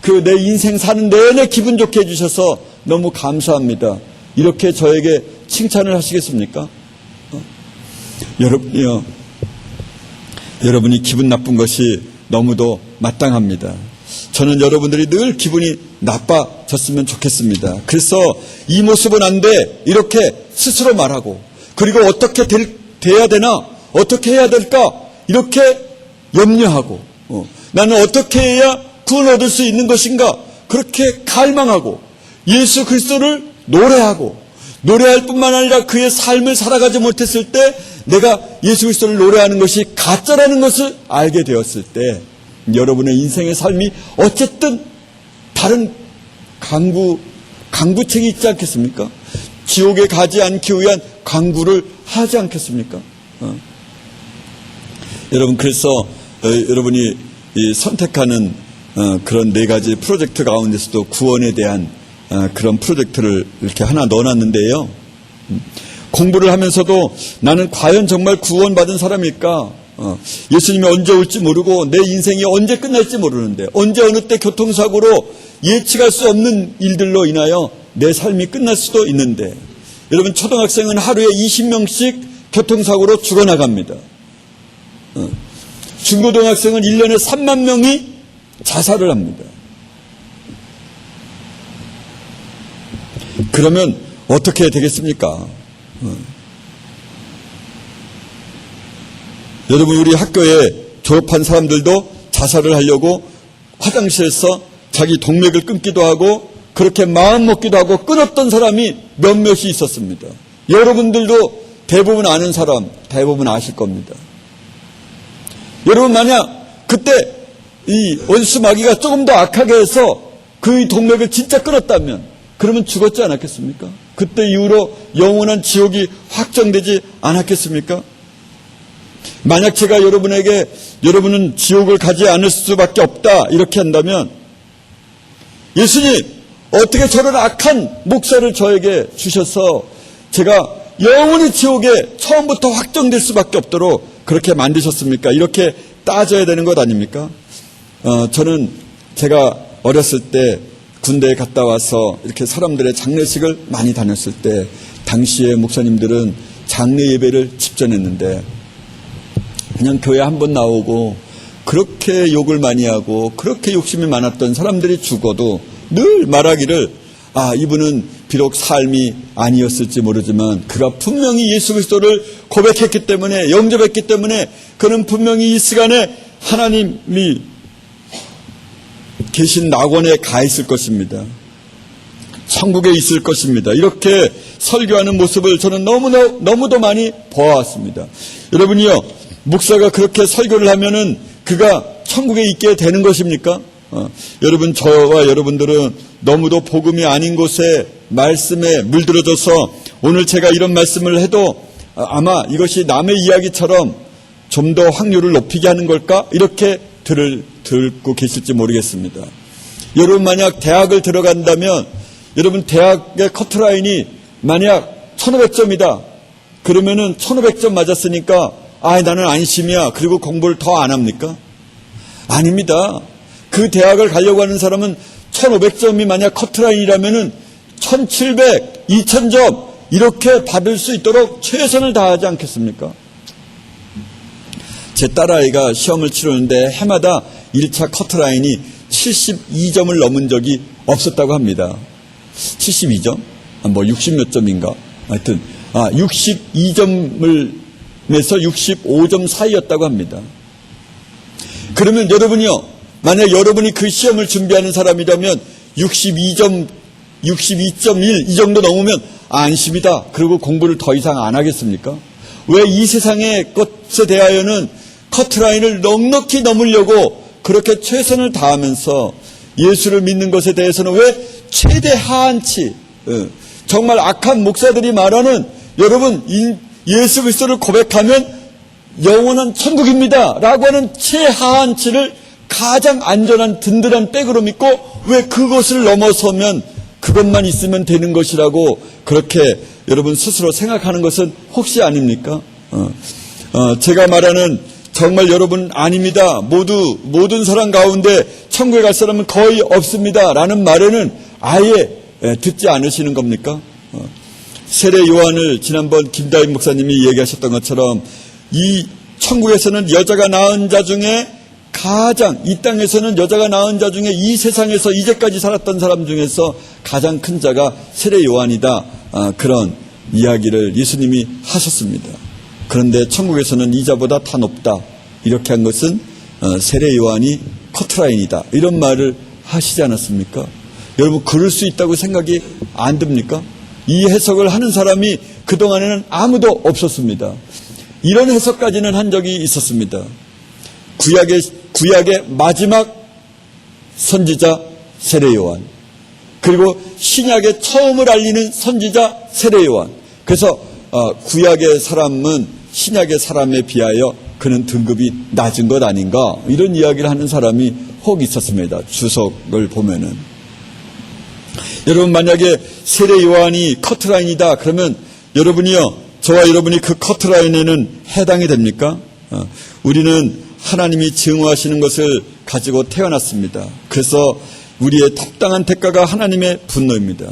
[SPEAKER 1] 그 내 인생 사는 내내 기분 좋게 해주셔서 너무 감사합니다. 이렇게 저에게 칭찬을 하시겠습니까? 여러분이 기분 나쁜 것이 너무도 마땅합니다. 저는 여러분들이 늘 기분이 나빠졌으면 좋겠습니다. 그래서 이 모습은 안 돼 이렇게 스스로 말하고 그리고 어떻게 돼야 되나 어떻게 해야 될까 이렇게 염려하고 나는 어떻게 해야 구원 얻을 수 있는 것인가 그렇게 갈망하고 예수 그리스도를 노래할 뿐만 아니라 그의 삶을 살아가지 못했을 때 내가 예수 그리스도를 노래하는 것이 가짜라는 것을 알게 되었을 때 여러분의 인생의 삶이 어쨌든 다른 강구책이 있지 않겠습니까? 지옥에 가지 않기 위한 강구를 하지 않겠습니까? 여러분 그래서 여러분이 선택하는 그런 네 가지 프로젝트 가운데서도 구원에 대한 그런 프로젝트를 이렇게 하나 넣어놨는데요. 공부를 하면서도 나는 과연 정말 구원받은 사람일까? 예수님이 언제 올지 모르고 내 인생이 언제 끝날지 모르는데 언제 어느 때 교통사고로 예측할 수 없는 일들로 인하여 내 삶이 끝날 수도 있는데 여러분 초등학생은 하루에 20명씩 교통사고로 죽어나갑니다. 중고등학생은 1년에 3만 명이 자살을 합니다. 그러면 어떻게 되겠습니까? 여러분 우리 학교에 졸업한 사람들도 자살을 하려고 화장실에서 자기 동맥을 끊기도 하고 그렇게 마음 먹기도 하고 끊었던 사람이 몇몇이 있었습니다. 여러분들도 대부분 아는 사람 대부분 아실 겁니다. 여러분 만약 그때 이 원수 마귀가 조금 더 악하게 해서 그 동맥을 진짜 끊었다면 그러면 죽었지 않았겠습니까? 그때 이후로 영원한 지옥이 확정되지 않았겠습니까? 만약 제가 여러분에게 여러분은 지옥을 가지 않을 수밖에 없다 이렇게 한다면 예수님 어떻게 저런 악한 목사를 저에게 주셔서 제가 영원히 지옥에 처음부터 확정될 수밖에 없도록 그렇게 만드셨습니까? 이렇게 따져야 되는 것 아닙니까? 저는 제가 어렸을 때 군대에 갔다 와서 이렇게 사람들의 장례식을 많이 다녔을 때 당시에 목사님들은 장례 예배를 집전했는데 그냥 교회 한번 나오고 그렇게 욕을 많이 하고 그렇게 욕심이 많았던 사람들이 죽어도 늘 말하기를 이분은 비록 삶이 아니었을지 모르지만 그가 분명히 예수 그리스도를 고백했기 때문에 영접했기 때문에 그는 분명히 이 시간에 하나님이 계신 낙원에 가 있을 것입니다. 천국에 있을 것입니다. 이렇게 설교하는 모습을 저는 너무도 많이 보아왔습니다. 여러분이요, 목사가 그렇게 설교를 하면은 그가 천국에 있게 되는 것입니까? 여러분, 저와 여러분들은 너무도 복음이 아닌 곳에 말씀에 물들어져서 오늘 제가 이런 말씀을 해도 아마 이것이 남의 이야기처럼 좀 더 확률을 높이게 하는 걸까? 이렇게 듣고 계실지 모르겠습니다. 여러분 만약 대학을 들어간다면 여러분 대학의 커트라인이 만약 1500점이다. 그러면은 1500점 맞았으니까 나는 안심이야. 그리고 공부를 더 안 합니까? 아닙니다. 그 대학을 가려고 하는 사람은 1500점이 만약 커트라인이라면은 1700, 2000점 이렇게 받을 수 있도록 최선을 다하지 않겠습니까? 제 딸아이가 시험을 치르는데 해마다 1차 커트라인이 72점을 넘은 적이 없었다고 합니다. 72점? 뭐 60몇 점인가? 하여튼 62점을 내서 65점 사이였다고 합니다. 그러면 여러분이요, 만약 여러분이 그 시험을 준비하는 사람이라면 62점, 62.1 이 정도 넘으면 안심이다. 그리고 공부를 더 이상 안 하겠습니까? 왜 이 세상의 것에 대하여는 커트라인을 넉넉히 넘으려고 그렇게 최선을 다하면서 예수를 믿는 것에 대해서는 왜 최대 하한치, 정말 악한 목사들이 말하는 여러분 예수 그리스도를 고백하면 영원한 천국입니다 라고 하는 최하한치를 가장 안전한 든든한 백으로 믿고 왜 그것을 넘어서면 그것만 있으면 되는 것이라고 그렇게 여러분 스스로 생각하는 것은 혹시 아닙니까? 제가 말하는 정말 여러분 아닙니다. 모든 사람 가운데 천국에 갈 사람은 거의 없습니다 라는 말에는 아예 듣지 않으시는 겁니까? 세례 요한을 지난번 김다임 목사님이 얘기하셨던 것처럼 이 천국에서는 여자가 낳은 자 중에 가장, 이 땅에서는 여자가 낳은 자 중에 이 세상에서 이제까지 살았던 사람 중에서 가장 큰 자가 세례 요한이다. 그런 이야기를 예수님이 하셨습니다. 그런데 천국에서는 이 자보다 다 높다. 이렇게 한 것은 세례 요한이 커트라인이다. 이런 말을 하시지 않았습니까? 여러분 그럴 수 있다고 생각이 안 듭니까? 이 해석을 하는 사람이 그동안에는 아무도 없었습니다. 이런 해석까지는 한 적이 있었습니다. 구약의 마지막 선지자 세례 요한, 그리고 신약의 처음을 알리는 선지자 세례 요한. 그래서 구약의 사람은 신약의 사람에 비하여 그는 등급이 낮은 것 아닌가, 이런 이야기를 하는 사람이 혹 있었습니다. 주석을 보면은. 여러분 만약에 세례 요한이 커트라인이다 그러면 여러분이요, 저와 여러분이 그 커트라인에는 해당이 됩니까? 우리는 하나님이 증오하시는 것을 가지고 태어났습니다. 그래서 우리의 합당한 대가가 하나님의 분노입니다.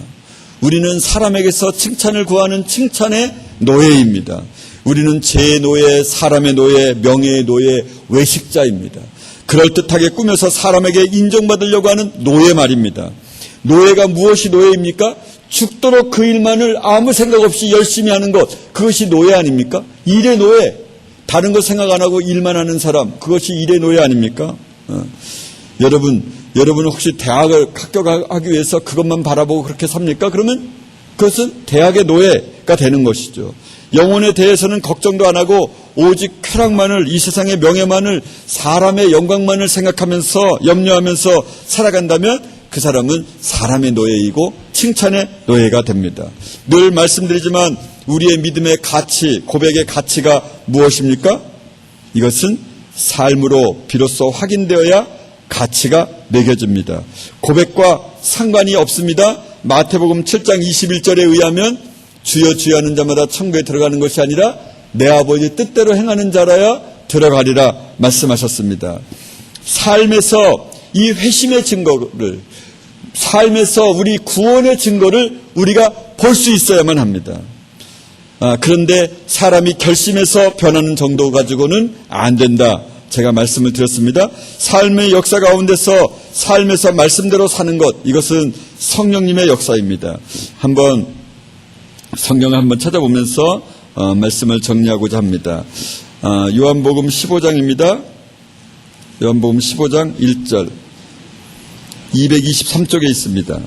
[SPEAKER 1] 우리는 사람에게서 칭찬을 구하는 칭찬의 노예입니다. 우리는 죄의 노예, 사람의 노예, 명예의 노예, 외식자입니다. 그럴듯하게 꾸며서 사람에게 인정받으려고 하는 노예 말입니다. 노예가 무엇이 노예입니까? 죽도록 그 일만을 아무 생각 없이 열심히 하는 것, 그것이 노예 아닙니까? 일의 노예. 다른 거 생각 안 하고 일만 하는 사람, 그것이 일의 노예 아닙니까? 여러분 혹시 대학을 합격하기 위해서 그것만 바라보고 그렇게 삽니까? 그러면 그것은 대학의 노예가 되는 것이죠. 영혼에 대해서는 걱정도 안 하고 오직 쾌락만을, 이 세상의 명예만을, 사람의 영광만을 생각하면서 염려하면서 살아간다면 그 사람은 사람의 노예이고 칭찬의 노예가 됩니다. 늘 말씀드리지만 우리의 믿음의 가치, 고백의 가치가 무엇입니까? 이것은 삶으로 비로소 확인되어야 가치가 매겨집니다. 고백과 상관이 없습니다. 마태복음 7장 21절에 의하면 주여 주여 하는 자마다 천국에 들어가는 것이 아니라 내 아버지 뜻대로 행하는 자라야 들어가리라 말씀하셨습니다. 삶에서 이 회심의 증거를, 삶에서 우리 구원의 증거를 우리가 볼 수 있어야만 합니다. 그런데 사람이 결심해서 변하는 정도 가지고는 안 된다. 제가 말씀을 드렸습니다. 삶의 역사 가운데서 삶에서 말씀대로 사는 것, 이것은 성령님의 역사입니다. 한번 성경을 한번 찾아보면서 말씀을 정리하고자 합니다. 요한복음 15장입니다. 요한복음 15장 1절 223쪽에 있습니다.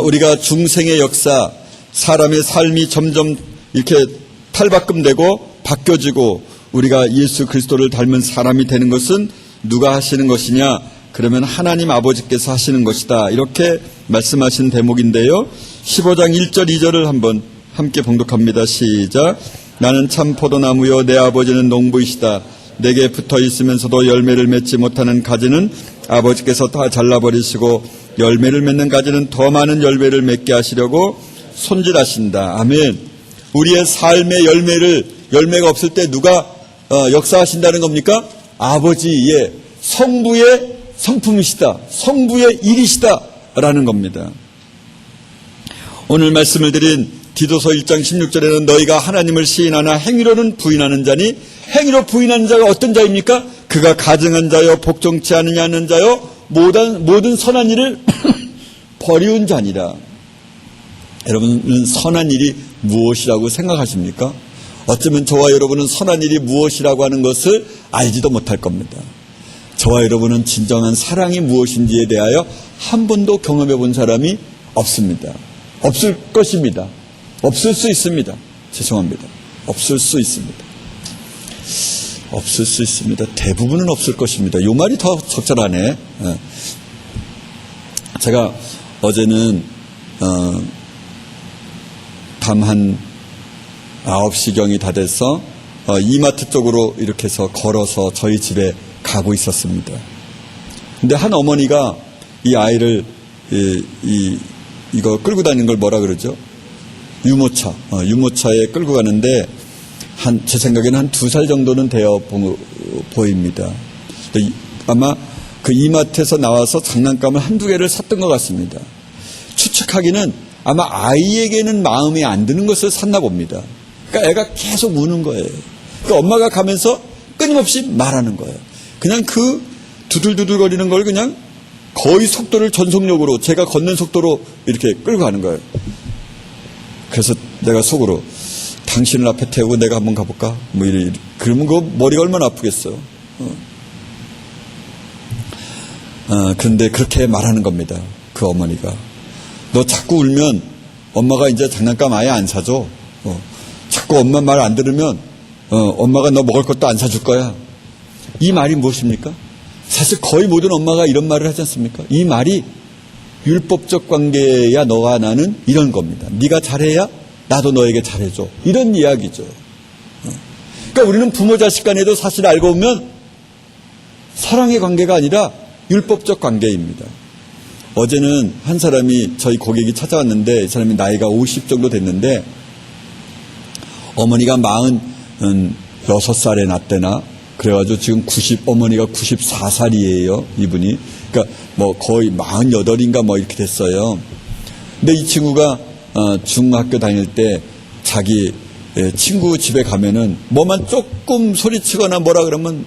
[SPEAKER 1] 우리가 중생의 역사, 사람의 삶이 점점 이렇게 탈바꿈되고 바뀌어지고 우리가 예수 그리스도를 닮은 사람이 되는 것은 누가 하시는 것이냐? 그러면 하나님 아버지께서 하시는 것이다. 이렇게 말씀하신 대목인데요. 15장 1절 2절을 한번 함께 봉독합니다. 시작. 나는 참 포도나무요 내 아버지는 농부이시다. 내게 붙어 있으면서도 열매를 맺지 못하는 가지는 아버지께서 다 잘라버리시고 열매를 맺는 가지는 더 많은 열매를 맺게 하시려고 손질하신다. 아멘. 우리의 삶의 열매가 없을 때 누가 역사하신다는 겁니까? 아버지의 성부의 성품이시다. 성부의 일이시다. 라는 겁니다. 오늘 말씀을 드린 디도서 1장 16절에는 너희가 하나님을 시인하나 행위로는 부인하는 자니, 행위로 부인하는 자가 어떤 자입니까? 그가 가증한 자요 복종치 않느냐는 자요 모든 선한 일을 버리운 자니라. 여러분은 선한 일이 무엇이라고 생각하십니까? 어쩌면 저와 여러분은 선한 일이 무엇이라고 하는 것을 알지도 못할 겁니다. 저와 여러분은 진정한 사랑이 무엇인지에 대하여 한 번도 경험해 본 사람이 없습니다. 없을 것입니다. 없을 수 있습니다. 죄송합니다. 없을 수 있습니다. 없을 수 있습니다. 대부분은 없을 것입니다. 이 말이 더 적절하네. 제가 어제는 밤 한 9시경이 다 돼서 이마트 쪽으로 이렇게 해서 걸어서 저희 집에 가고 있었습니다. 근데 한 어머니가 이 아이를 이거 끌고 다니는 걸 뭐라 그러죠? 유모차에 끌고 가는데 제 생각에는 한 2살 정도는 되어 보입니다. 아마 그 이마트에서 나와서 장난감을 한두 개를 샀던 것 같습니다. 추측하기는 아마 아이에게는 마음에 안 드는 것을 샀나 봅니다. 그러니까 애가 계속 우는 거예요. 그러니까 엄마가 가면서 끊임없이 말하는 거예요. 그냥 그 두들두들거리는 걸 그냥 거의 속도를 전속력으로 제가 걷는 속도로 이렇게 끌고 가는 거예요. 그래서 내가 속으로 당신을 앞에 태우고 내가 한번 가볼까? 그러면 그 머리가 얼마나 아프겠어요. 그런데 그렇게 말하는 겁니다. 그 어머니가. 너 자꾸 울면 엄마가 이제 장난감 아예 안 사줘. 자꾸 엄마 말 안 들으면 엄마가 너 먹을 것도 안 사줄 거야. 이 말이 무엇입니까? 사실 거의 모든 엄마가 이런 말을 하지 않습니까? 이 말이 율법적 관계야 너와 나는 이런 겁니다. 네가 잘해야 나도 너에게 잘해줘. 이런 이야기죠. 그러니까 우리는 부모 자식 간에도 사실 알고 보면 사랑의 관계가 아니라 율법적 관계입니다. 어제는 한 사람이 저희 고객이 찾아왔는데 이 사람이 나이가 50 정도 됐는데 어머니가 46살에 낳았대나 그래가지고 지금 어머니가 94살이에요. 이분이. 그러니까 뭐 거의 48인가 뭐 이렇게 됐어요. 근데 이 친구가 중학교 다닐 때 자기 친구 집에 가면은 뭐만 조금 소리치거나 뭐라 그러면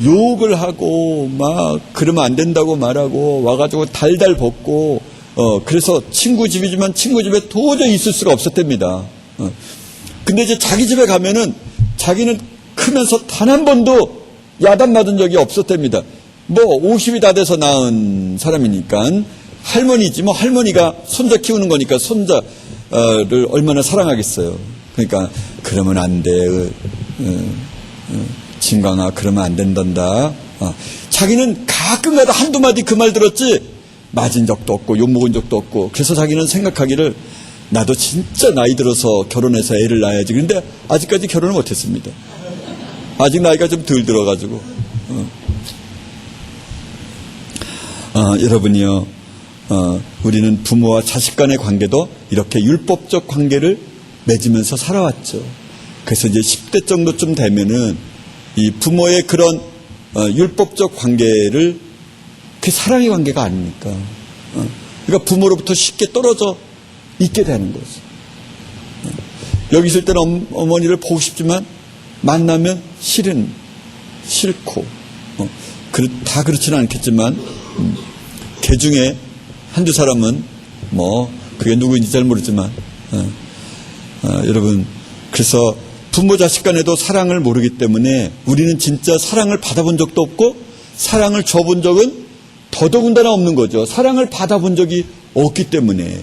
[SPEAKER 1] 욕을 하고 막 그러면 안 된다고 말하고 와가지고 달달 볶고 그래서 친구 집이지만 친구 집에 도저히 있을 수가 없었답니다. 근데 이제 자기 집에 가면은 자기는 크면서 단 한 번도 야단 맞은 적이 없었답니다. 뭐 50이 다 돼서 낳은 사람이니까 할머니지 뭐 할머니가 손자 키우는 거니까 손자를 얼마나 사랑하겠어요. 그러니까 그러면 안 돼. 진광아 그러면 안 된단다. 자기는 가끔가다 한두 마디 그 말 들었지 맞은 적도 없고 욕먹은 적도 없고 그래서 자기는 생각하기를 나도 진짜 나이 들어서 결혼해서 애를 낳아야지. 그런데 아직까지 결혼을 못했습니다. 아직 나이가 좀 덜 들어가지고 여러분이요 우리는 부모와 자식 간의 관계도 이렇게 율법적 관계를 맺으면서 살아왔죠. 그래서 이제 10대 정도쯤 되면은 이 부모의 그런 율법적 관계를 그 사랑의 관계가 아닙니까? 그러니까 부모로부터 쉽게 떨어져 있게 되는 거죠. 여기 있을 때는 어머니를 보고 싶지만 만나면 싫고 다 그렇지는 않겠지만 개 중에 한두 사람은 뭐 그게 누구인지 잘 모르지만 여러분 그래서 부모 자식 간에도 사랑을 모르기 때문에 우리는 진짜 사랑을 받아본 적도 없고 사랑을 줘본 적은 더더군다나 없는 거죠. 사랑을 받아본 적이 없기 때문에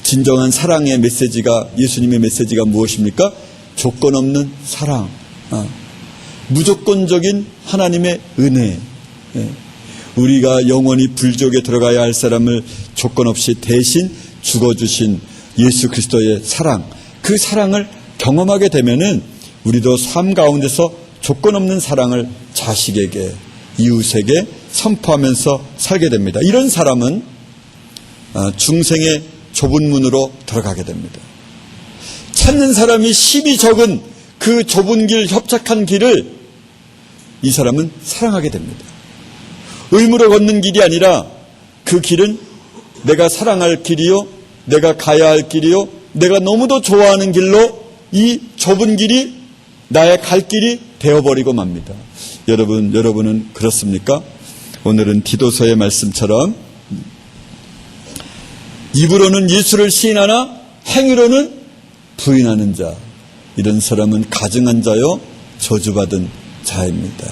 [SPEAKER 1] 진정한 사랑의 메시지가 예수님의 메시지가 무엇입니까? 조건 없는 사랑, 무조건적인 하나님의 은혜, 우리가 영원히 불지옥에 들어가야 할 사람을 조건 없이 대신 죽어주신 예수 그리스도의 사랑, 그 사랑을 경험하게 되면은 우리도 삶 가운데서 조건 없는 사랑을 자식에게, 이웃에게 선포하면서 살게 됩니다. 이런 사람은 중생의 좁은 문으로 들어가게 됩니다. 찾는 사람이 10이 적은 그 좁은 길, 협착한 길을 이 사람은 사랑하게 됩니다. 의무로 걷는 길이 아니라 그 길은 내가 사랑할 길이요, 내가 가야 할 길이요, 내가 너무도 좋아하는 길로 이 좁은 길이 나의 갈 길이 되어버리고 맙니다. 여러분은 그렇습니까? 오늘은 디도서의 말씀처럼 입으로는 예수를 시인하나 행위로는 부인하는 자, 이런 사람은 가증한 자요 저주받은 자입니다.